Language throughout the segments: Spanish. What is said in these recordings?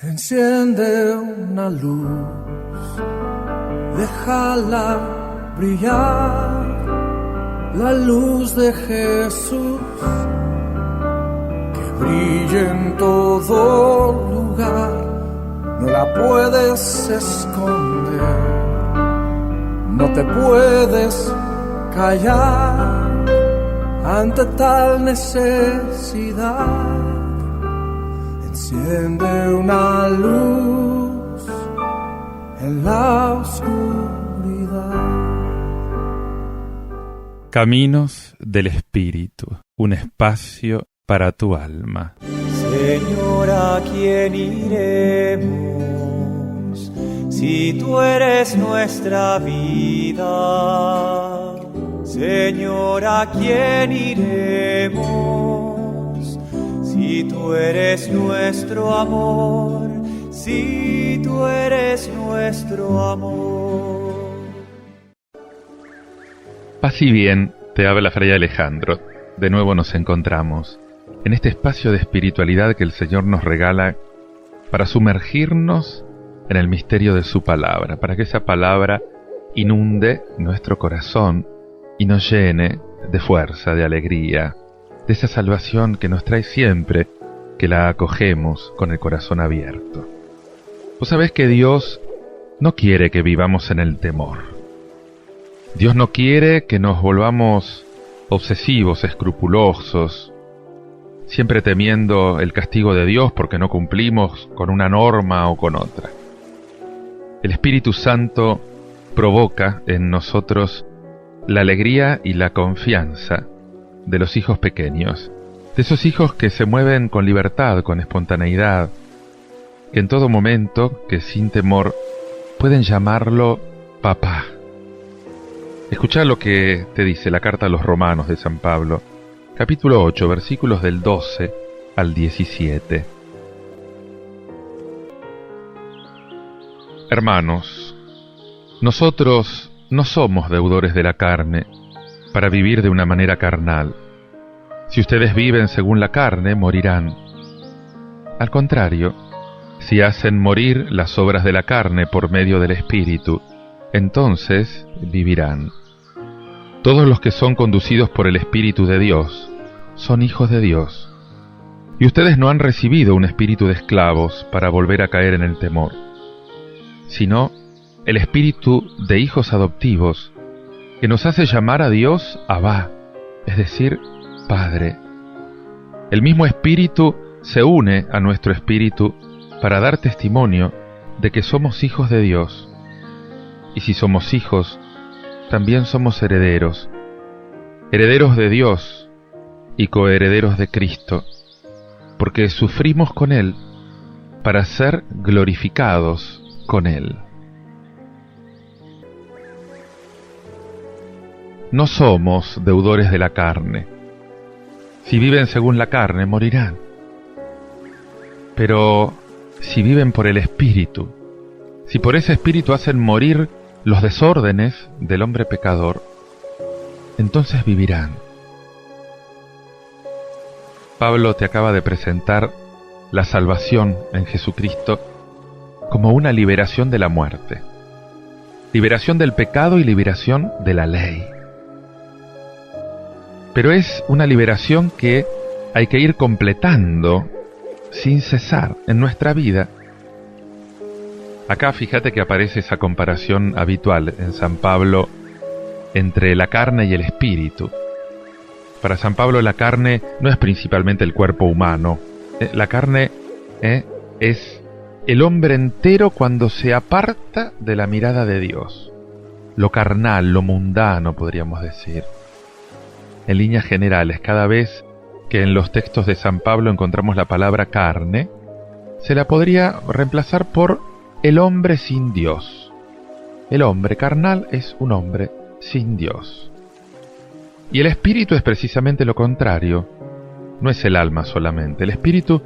Enciende una luz, déjala brillar, la luz de Jesús, que brille en todo lugar, no la puedes esconder, no te puedes callar ante tal necesidad. Enciende una luz en la oscuridad. Caminos del Espíritu, un espacio para tu alma. Señor, ¿a quién iremos si tú eres nuestra vida? Señor, ¿a quién iremos si tú eres nuestro amor? Si tú eres nuestro amor. Paz y bien, te habla Fray Alejandro. De nuevo nos encontramos en este espacio de espiritualidad que el Señor nos regala para sumergirnos en el misterio de su palabra, para que esa palabra inunde nuestro corazón y nos llene de fuerza, de alegría, de esa salvación que nos trae siempre que la acogemos con el corazón abierto. Vos sabés que Dios no quiere que vivamos en el temor. Dios no quiere que nos volvamos obsesivos, escrupulosos, siempre temiendo el castigo de Dios porque no cumplimos con una norma o con otra. El Espíritu Santo provoca en nosotros la alegría y la confianza de los hijos pequeños, de esos hijos que se mueven con libertad, con espontaneidad, que en todo momento, que sin temor, pueden llamarlo papá. Escuchá lo que te dice la carta a los Romanos de San Pablo, capítulo 8, versículos del 12 al 17. Hermanos, nosotros no somos deudores de la carne para vivir de una manera carnal. Si ustedes viven según la carne, morirán. Al contrario, si hacen morir las obras de la carne por medio del Espíritu, entonces vivirán. Todos los que son conducidos por el Espíritu de Dios son hijos de Dios. Y ustedes no han recibido un espíritu de esclavos para volver a caer en el temor, sino el espíritu de hijos adoptivos que nos hace llamar a Dios Abba, es decir, Padre. El mismo Espíritu se une a nuestro espíritu para dar testimonio de que somos hijos de Dios. Y si somos hijos, también somos herederos, herederos de Dios y coherederos de Cristo, porque sufrimos con Él para ser glorificados con Él. No somos deudores de la carne. Si viven según la carne, morirán. Pero si viven por el Espíritu, si por ese Espíritu hacen morir los desórdenes del hombre pecador, entonces vivirán. Pablo te acaba de presentar la salvación en Jesucristo como una liberación de la muerte, liberación del pecado y liberación de la ley. Pero es una liberación que hay que ir completando sin cesar en nuestra vida. Acá fíjate que aparece esa comparación habitual en San Pablo entre la carne y el espíritu. Para San Pablo la carne no es principalmente el cuerpo humano. La carne es el hombre entero cuando se aparta de la mirada de Dios. Lo carnal, lo mundano, podríamos decir. En líneas generales, cada vez que en los textos de San Pablo encontramos la palabra carne, se la podría reemplazar por el hombre sin Dios. El hombre carnal es un hombre sin Dios. Y el espíritu es precisamente lo contrario. No es el alma solamente. El espíritu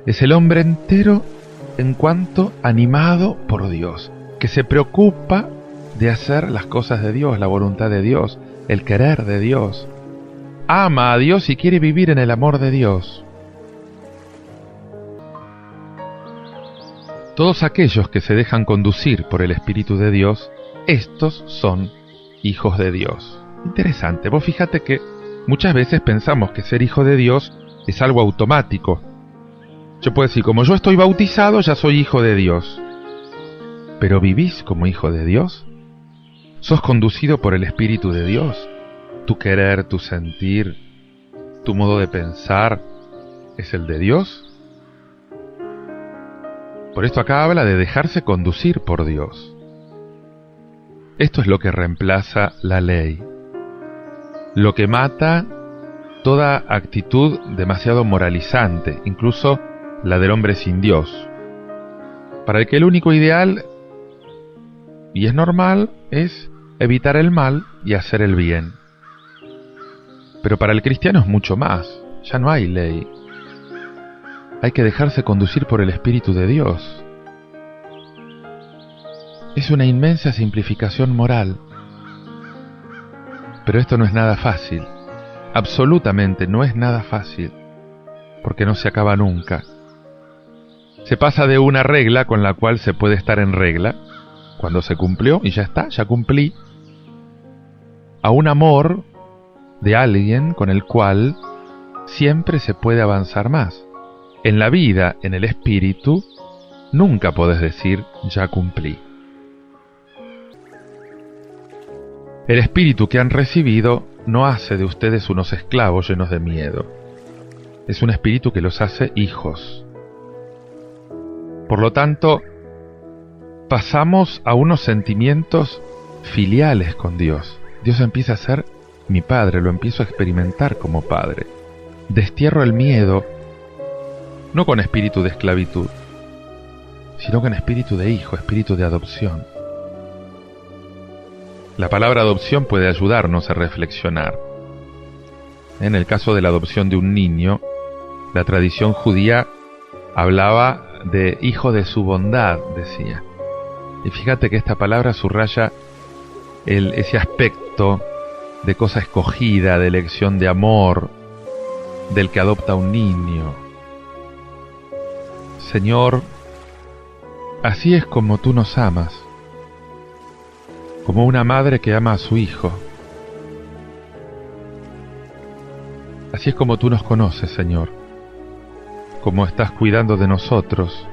es el hombre entero en cuanto animado por Dios, que se preocupa de hacer las cosas de Dios, la voluntad de Dios, el querer de Dios. Ama a Dios y quiere vivir en el amor de Dios. Todos aquellos que se dejan conducir por el Espíritu de Dios, estos son hijos de Dios. Interesante, vos fíjate que muchas veces pensamos que ser hijo de Dios es algo automático. Yo puedo decir, como yo estoy bautizado, ya soy hijo de Dios. ¿Pero vivís como hijo de Dios? ¿Sos conducido por el Espíritu de Dios? ¿Tu querer, tu sentir, tu modo de pensar es el de Dios? Por esto acá habla de dejarse conducir por Dios. Esto es lo que reemplaza la ley, lo que mata toda actitud demasiado moralizante, incluso la del hombre sin Dios, para el que el único ideal, y es normal, es evitar el mal y hacer el bien. Pero para el cristiano es mucho más, ya no hay ley. Hay que dejarse conducir por el Espíritu de Dios. Es una inmensa simplificación moral. Pero esto no es nada fácil. Absolutamente no es nada fácil. Porque no se acaba nunca. Se pasa de una regla con la cual se puede estar en regla, cuando se cumplió y ya está, ya cumplí, a un amor de alguien con el cual siempre se puede avanzar más. En la vida, en el espíritu, nunca podés decir, ya cumplí. El espíritu que han recibido no hace de ustedes unos esclavos llenos de miedo. Es un espíritu que los hace hijos. Por lo tanto, pasamos a unos sentimientos filiales con Dios. Dios empieza a ser mi padre, lo empiezo a experimentar como padre. Destierro el miedo, no con espíritu de esclavitud, sino con espíritu de hijo, espíritu de adopción. La palabra adopción puede ayudarnos a reflexionar. En el caso de la adopción de un niño, la tradición judía hablaba de hijo de su bondad, decía. Y fíjate que esta palabra subraya ese aspecto de cosa escogida, de elección de amor, del que adopta un niño. Señor, así es como tú nos amas, como una madre que ama a su hijo. Así es como tú nos conoces, Señor, como estás cuidando de nosotros,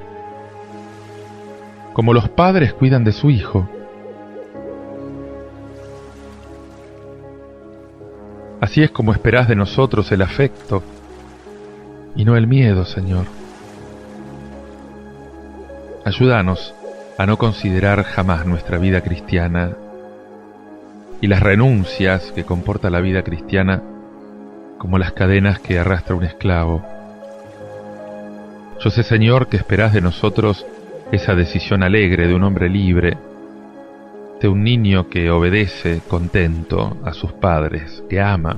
como los padres cuidan de su hijo. Así es como esperás de nosotros el afecto y no el miedo, Señor. Ayúdanos a no considerar jamás nuestra vida cristiana y las renuncias que comporta la vida cristiana como las cadenas que arrastra un esclavo. Yo sé, Señor, que esperás de nosotros esa decisión alegre de un hombre libre, de un niño que obedece contento a sus padres, que ama.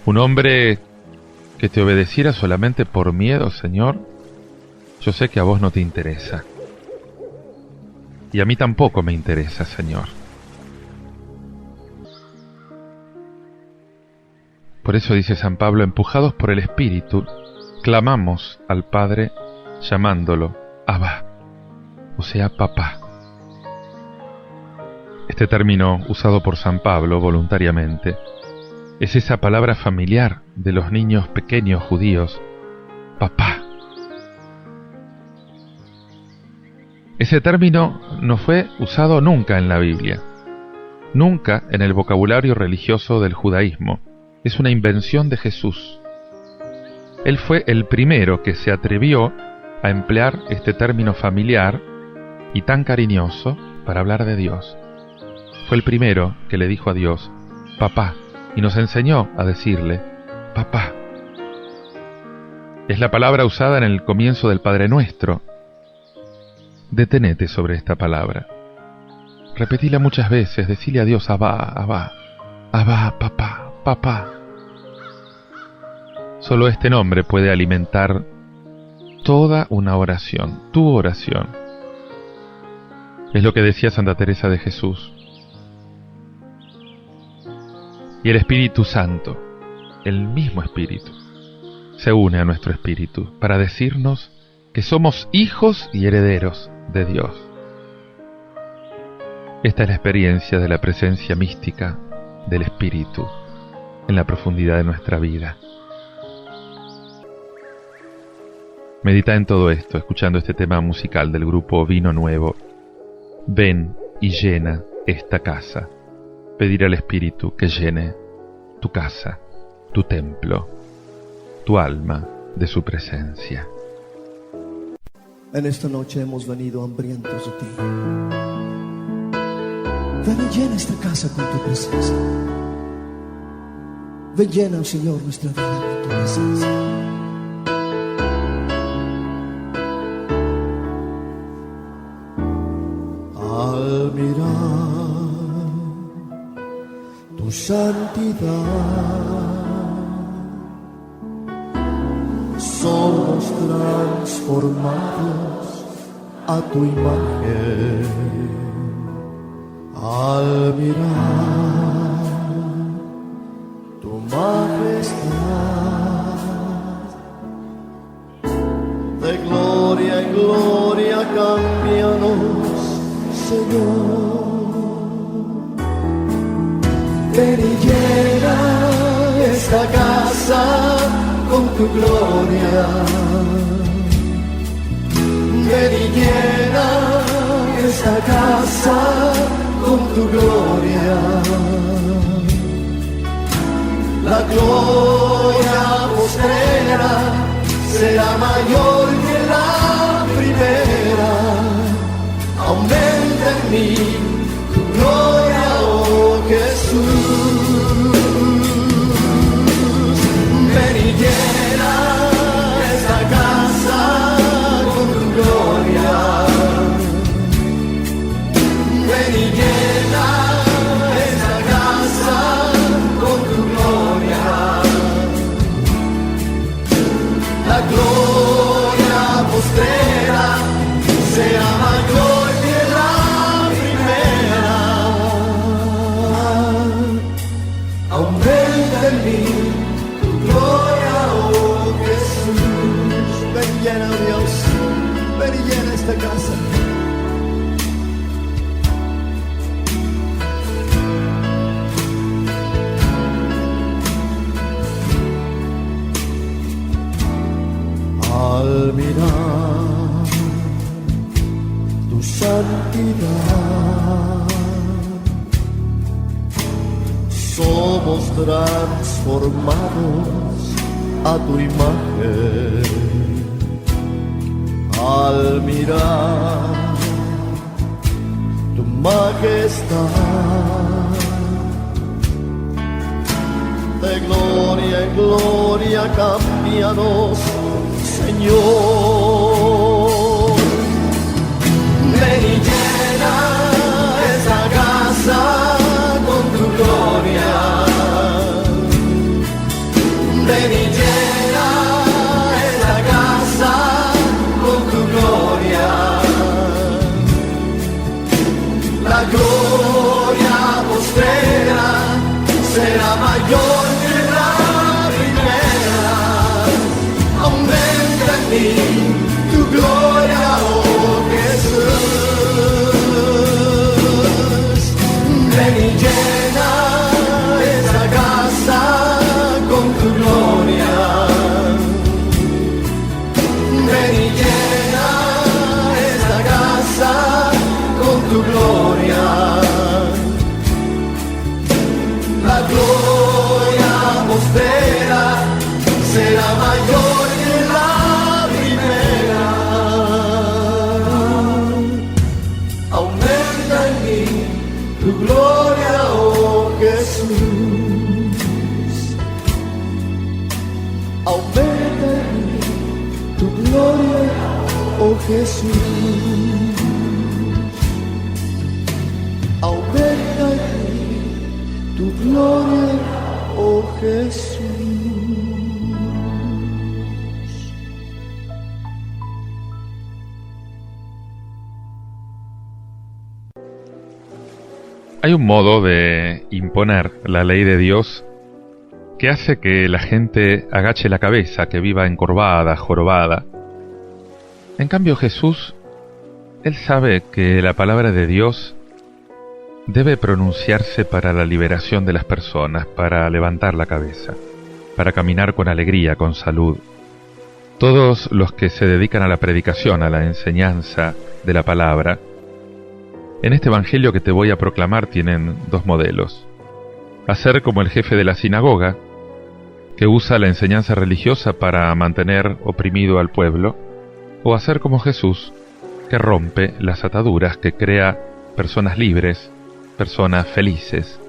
Un hombre que te obedeciera solamente por miedo, Señor, yo sé que a vos no te interesa. Y a mí tampoco me interesa, Señor. Por eso dice San Pablo, empujados por el Espíritu, clamamos al Padre llamándolo Abba, o sea, papá. Este término usado por San Pablo voluntariamente es esa palabra familiar de los niños pequeños judíos, papá. Ese término no fue usado nunca en la Biblia, nunca en el vocabulario religioso del judaísmo. Es una invención de Jesús. Él fue el primero que se atrevió a emplear este término familiar y tan cariñoso para hablar de Dios. Fue el primero que le dijo a Dios, papá, y nos enseñó a decirle, papá. Es la palabra usada en el comienzo del Padre Nuestro. Detenete sobre esta palabra. Repetila muchas veces, decile a Dios, Abba, Abba, Abba, papá, papá. Solo este nombre puede alimentar toda una oración, tu oración. Es lo que decía Santa Teresa de Jesús. Y el Espíritu Santo, el mismo Espíritu, se une a nuestro espíritu para decirnos que somos hijos y herederos de Dios. Esta es la experiencia de la presencia mística del Espíritu en la profundidad de nuestra vida. Medita en todo esto, escuchando este tema musical del grupo Vino Nuevo. Ven y llena esta casa. Pedir al Espíritu que llene tu casa, tu templo, tu alma de su presencia. En esta noche hemos venido hambrientos de ti. Ven y llena esta casa con tu presencia. Ven, llena, Señor, nuestra vida con tu presencia. Al mirar tu santidad, somos transformados a tu imagen. Al mirar tu majestad, de gloria en gloria cámbianos, Señor. Ven y llena esta casa con tu gloria. Ven y llena esta casa con tu gloria. La gloria postrera será mayor que la primera. Aumenta en mí tu gloria, oh Jesús. Ven y llena esta casa con tu gloria. Ven y llena esta casa con tu gloria. La gloria postrera será mayor que la primera. Aumenta en mí tu gloria, oh Jesús. Ven y llena, Dios, ven y llena esta casa. Al mirar tu santidad, somos transformados a tu imagen. Al mirar tu majestad, de gloria en gloria cámbianos, Señor. Ven y llena esta casa con tu gloria. Ven y llena esta casa con tu gloria. La gloria postrera será mayor que la primera. Aumenta en mí tu gloria, oh Jesús. Ven y llena esta casa con tu gloria. Ven y llena esta casa con tu gloria. La gloria postrera será mayor que la primera. Aumenta en mí tu gloria, oh Jesús. Aumenta en mí tu gloria, oh Jesús. Aumenta en mí tu gloria, oh Jesús. Hay un modo de imponer la ley de Dios que hace que la gente agache la cabeza, que viva encorvada, jorobada. En cambio Jesús, Él sabe que la palabra de Dios debe pronunciarse para la liberación de las personas, para levantar la cabeza, para caminar con alegría, con salud. Todos los que se dedican a la predicación, a la enseñanza de la palabra, en este evangelio que te voy a proclamar tienen dos modelos. Hacer como el jefe de la sinagoga, que usa la enseñanza religiosa para mantener oprimido al pueblo, o hacer como Jesús, que rompe las ataduras, que crea personas libres, personas felices.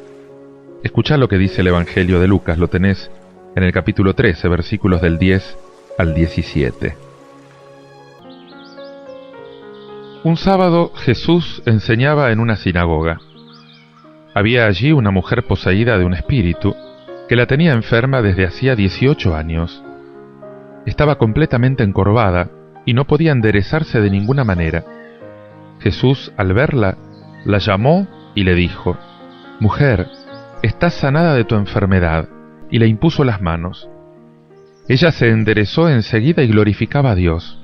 Escuchá lo que dice el Evangelio de Lucas, lo tenés en el capítulo 13, versículos del 10 al 17. Un sábado Jesús enseñaba en una sinagoga. Había allí una mujer poseída de un espíritu que la tenía enferma desde hacía 18 años. Estaba completamente encorvada y no podía enderezarse de ninguna manera. Jesús, al verla, la llamó y le dijo: «Mujer, estás sanada de tu enfermedad», y le impuso las manos. Ella se enderezó enseguida y glorificaba a Dios.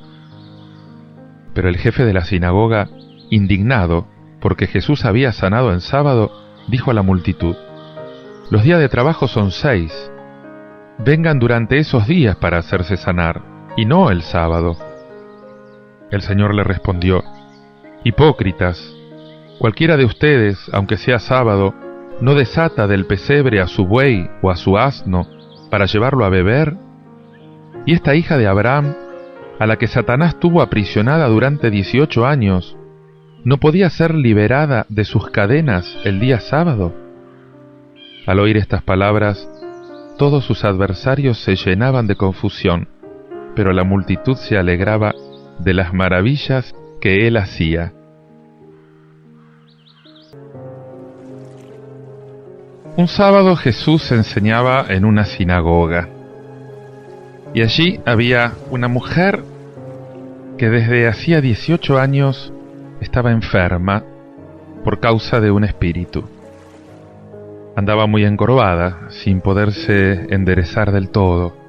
Pero el jefe de la sinagoga, indignado porque Jesús había sanado en sábado, dijo a la multitud: «Los días de trabajo son 6. Vengan durante esos días para hacerse sanar, y no el sábado». El Señor le respondió: «Hipócritas, cualquiera de ustedes, aunque sea sábado, no desata del pesebre a su buey o a su asno para llevarlo a beber. Y esta hija de Abraham, a la que Satanás tuvo aprisionada durante 18 años, ¿no podía ser liberada de sus cadenas el día sábado?». Al oír estas palabras, todos sus adversarios se llenaban de confusión, pero la multitud se alegraba de las maravillas que él hacía. Un sábado Jesús enseñaba en una sinagoga, y allí había una mujer que desde hacía 18 años estaba enferma por causa de un espíritu. Andaba muy encorvada, sin poderse enderezar del todo.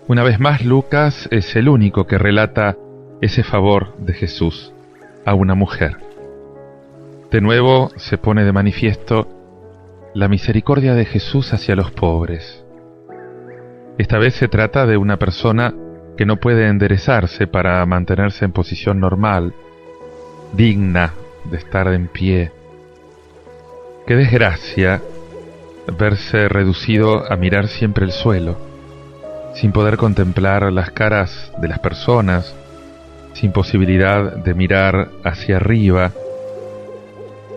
Una vez más, Lucas es el único que relata ese favor de Jesús a una mujer. De nuevo se pone de manifiesto la misericordia de Jesús hacia los pobres. Esta vez se trata de una persona que no puede enderezarse para mantenerse en posición normal, digna de estar en pie. Qué desgracia verse reducido a mirar siempre el suelo, sin poder contemplar las caras de las personas, sin posibilidad de mirar hacia arriba.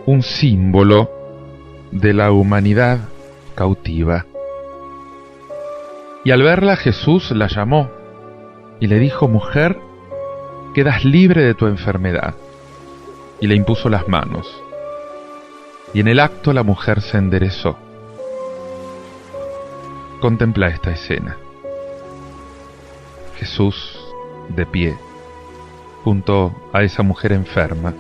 Un símbolo de la humanidad cautiva. Y al verla Jesús la llamó y le dijo: «Mujer, quedas libre de tu enfermedad», y le impuso las manos. Y en el acto la mujer se enderezó. Contempla esta escena. Jesús de pie, junto a esa mujer enferma.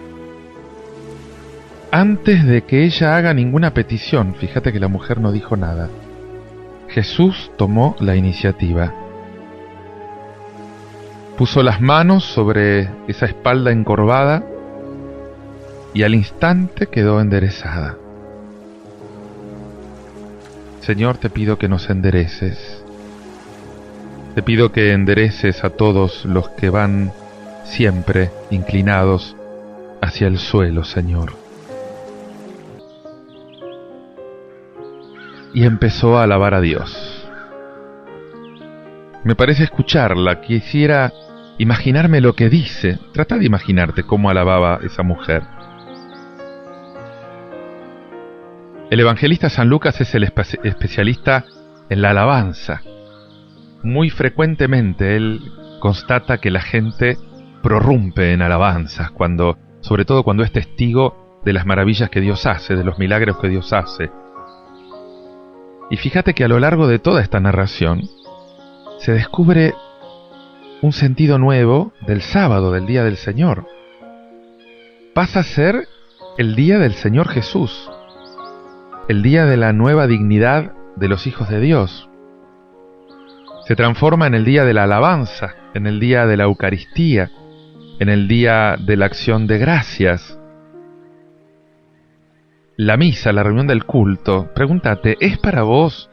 Antes de que ella haga ninguna petición, fíjate que la mujer no dijo nada, Jesús tomó la iniciativa. Puso las manos sobre esa espalda encorvada y al instante quedó enderezada. Señor, te pido que nos endereces. Te pido que endereces a todos los que van siempre inclinados hacia el suelo, Señor. Y empezó a alabar a Dios. Me parece escucharla, quisiera imaginarme lo que dice. Trata de imaginarte cómo alababa esa mujer. El evangelista San Lucas es el especialista en la alabanza. Muy frecuentemente él constata que la gente prorrumpe en alabanzas, sobre todo cuando es testigo de las maravillas que Dios hace, de los milagros que Dios hace. Y fíjate que a lo largo de toda esta narración se descubre un sentido nuevo del sábado, del día del Señor. Pasa a ser el día del Señor Jesús, el día de la nueva dignidad de los hijos de Dios. Se transforma en el día de la alabanza, en el día de la Eucaristía, en el día de la acción de gracias. La misa, la reunión del culto, pregúntate, ¿es para vos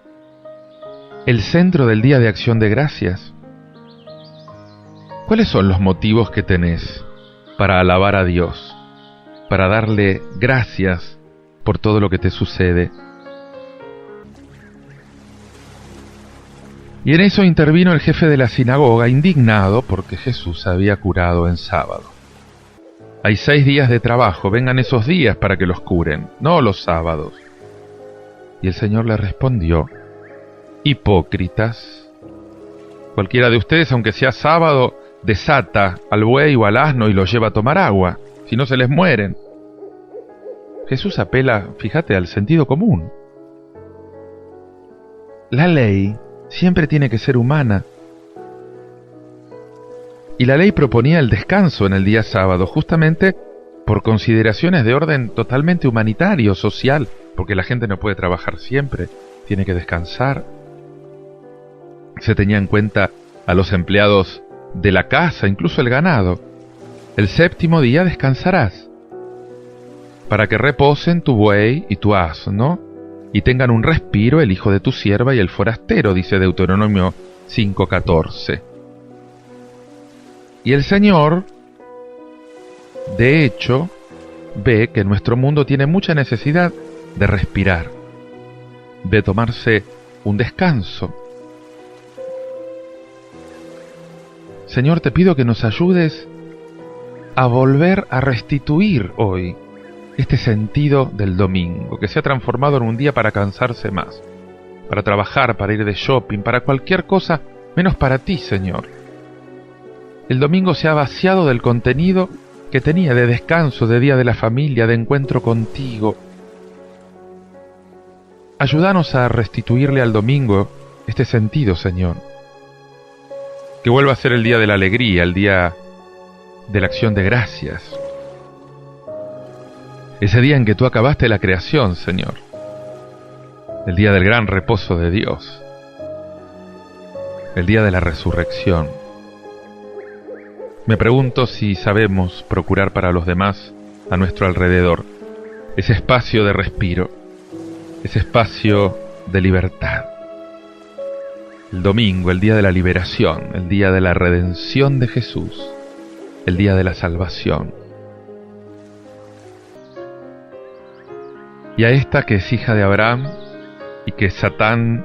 el centro del día de acción de gracias? ¿Cuáles son los motivos que tenés para alabar a Dios, para darle gracias por todo lo que te sucede? Y en eso intervino el jefe de la sinagoga, indignado porque Jesús había curado en sábado. Hay 6 días de trabajo, vengan esos días para que los curen, no los sábados. Y el Señor le respondió, hipócritas, cualquiera de ustedes, aunque sea sábado, desata al buey o al asno y los lleva a tomar agua, si no se les mueren. Jesús apela, fíjate, al sentido común. La ley siempre tiene que ser humana. Y la ley proponía el descanso en el día sábado, justamente por consideraciones de orden totalmente humanitario, social, porque la gente no puede trabajar siempre, tiene que descansar. Se tenía en cuenta a los empleados de la casa, incluso el ganado. El 7º día descansarás, para que reposen tu buey y tu asno, y tengan un respiro el hijo de tu sierva y el forastero, dice Deuteronomio 5:14. Y el Señor, de hecho, ve que nuestro mundo tiene mucha necesidad de respirar, de tomarse un descanso. Señor, te pido que nos ayudes a volver a restituir hoy este sentido del domingo, que se ha transformado en un día para cansarse más, para trabajar, para ir de shopping, para cualquier cosa, menos para ti, Señor. El domingo se ha vaciado del contenido que tenía de descanso, de día de la familia, de encuentro contigo. Ayúdanos a restituirle al domingo este sentido, Señor. Que vuelva a ser el día de la alegría, el día de la acción de gracias. Ese día en que tú acabaste la creación, Señor. El día del gran reposo de Dios. El día de la resurrección. Me pregunto si sabemos procurar para los demás a nuestro alrededor ese espacio de respiro, ese espacio de libertad. El domingo, el día de la liberación, el día de la redención de Jesús, el día de la salvación. Y a esta que es hija de Abraham y que Satán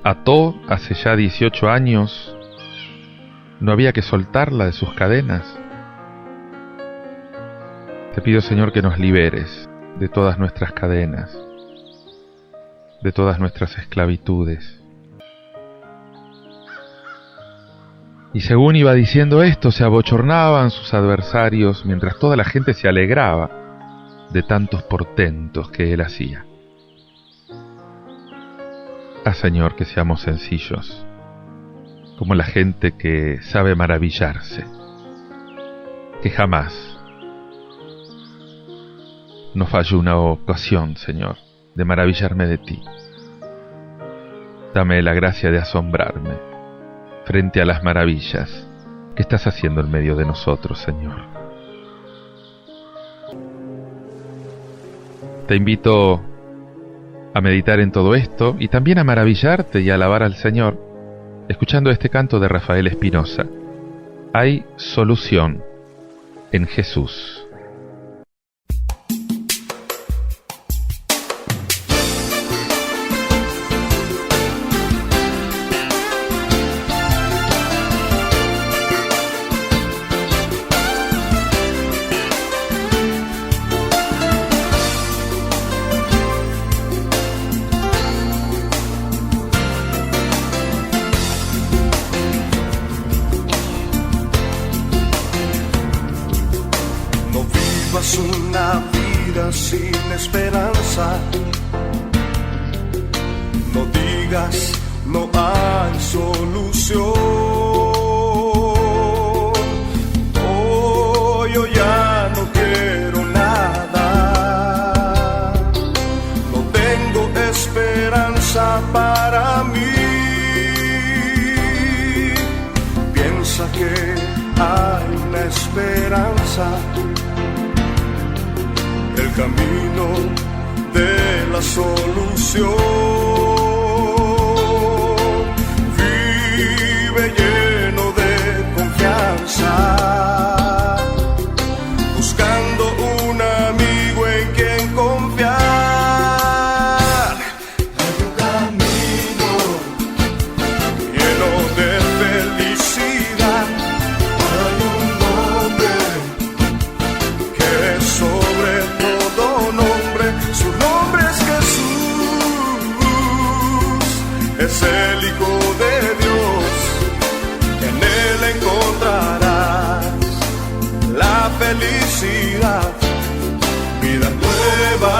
ató hace ya 18 años, ¿no había que soltarla de sus cadenas? Te pido, Señor, que nos liberes de todas nuestras cadenas, de todas nuestras esclavitudes. Y según iba diciendo esto, se abochornaban sus adversarios mientras toda la gente se alegraba de tantos portentos que él hacía. Señor, que seamos sencillos, como la gente que sabe maravillarse, que jamás no falle una ocasión, Señor, de maravillarme de ti. Dame la gracia de asombrarme frente a las maravillas que estás haciendo en medio de nosotros, Señor. Te invito a meditar en todo esto y también a maravillarte y a alabar al Señor, escuchando este canto de Rafael Espinosa. Hay solución en Jesús. Una vida sin esperanza. No digas no hay solución. Oh, yo ya no quiero nada. No tengo esperanza para mí. Piensa que hay una esperanza esperanza, el camino de la solución. Vive lleno de confianza, buscando un amigo en quien confiar. Hay un camino lleno de felicidad, hay un nombre que es sobre todo nombre, su nombre es Jesús, es el Hijo de Dios, en él encontrarás la felicidad, vida nueva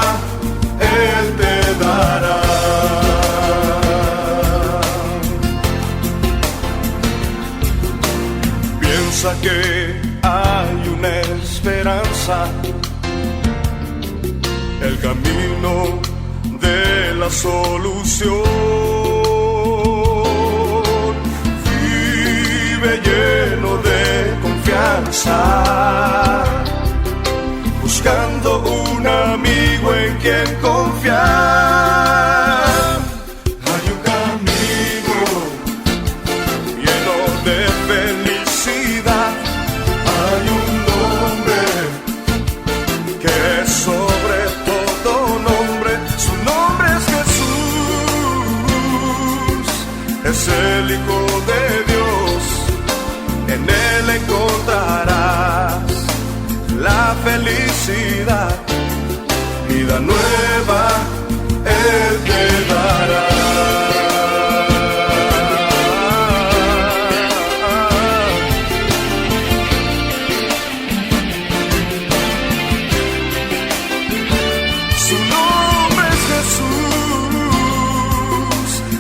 él te dará. Piensa que hay una esperanza, el camino de la solución. Vive lleno de confianza, buscando un amigo en quien confiar. Hay un camino lleno de felicidad, hay un nombre que es sobre todo nombre, su nombre es Jesús, es el Hijo de Dios, en él encontrarás la felicidad, vida nueva él te dará. Su nombre es Jesús,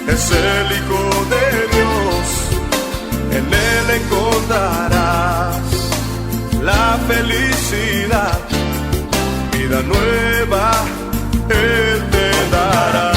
es el Hijo de Dios, en él encontrarás la felicidad, vida nueva él te dará.